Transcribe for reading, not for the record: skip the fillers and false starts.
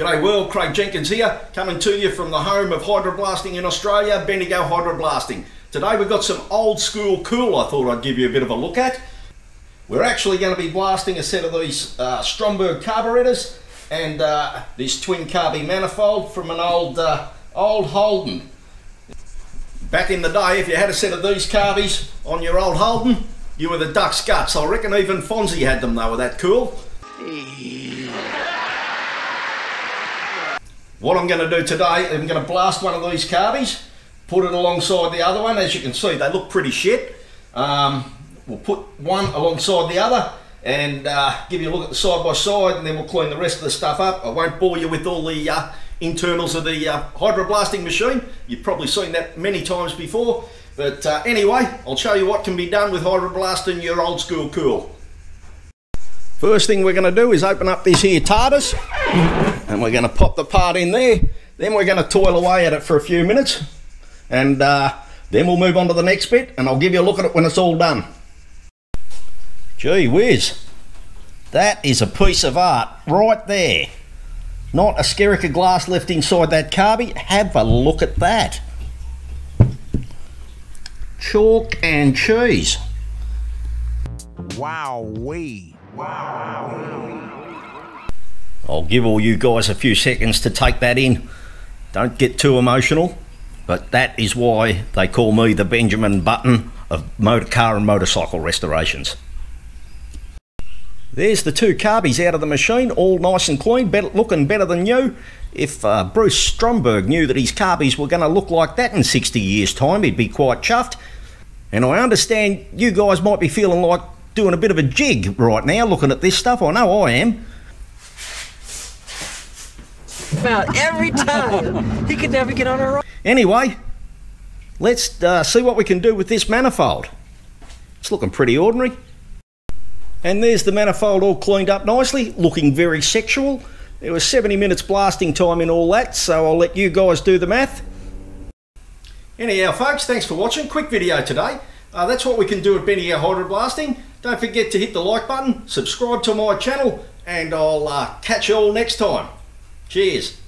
G'day world, Craig Jenkins here, coming to you from the home of hydroblasting in Australia, Bendigo Hydroblasting. Today we've got some old school cool I thought I'd give you a bit of a look at. We're actually going to be blasting a set of these Stromberg carburetors and this twin carbie manifold from an old Holden. Back in the day, if you had a set of these carbies on your old Holden, you were the duck's guts. I reckon even Fonzie had them, they were that cool. What I'm going to do today, I'm going to blast one of these carbies, put it alongside the other one. As you can see, they look pretty shit. We'll put one alongside the other and give you a look at the side by side, and then we'll clean the rest of the stuff up. I won't bore you with all the internals of the hydroblasting machine. You've probably seen that many times before. But anyway, I'll show you what can be done with hydroblasting your old school cool. First thing we're going to do is open up this here TARDIS, and we're going to pop the part in there. Then we're going to toil away at it for a few minutes, and then we'll move on to the next bit, and I'll give you a look at it when it's all done. Gee whiz, that is a piece of art right there. Not a skerrick of glass left inside that carbie. Have a look at that. Chalk and cheese. Wowee. I'll give all you guys a few seconds to take that in. Don't get too emotional, but that is why they call me the Benjamin Button of motor car and motorcycle restorations. There's the two carbies out of the machine, all nice and clean, looking better than new. If Bruce Stromberg knew that his carbies were going to look like that in 60 years' time, he'd be quite chuffed. And I understand you guys might be feeling like doing a bit of a jig right now looking at this stuff. I know I am. About every time. He could never get on a road. Anyway, let's see what we can do with this manifold. It's looking pretty ordinary. And there's the manifold all cleaned up nicely, looking very sexual. There was 70 minutes blasting time in all that, so I'll let you guys do the math. Anyhow folks, thanks for watching. Quick video today. That's what we can do at Bendigo Hydroblasting. Don't forget to hit the like button, subscribe to my channel, and I'll catch you all next time. Cheers.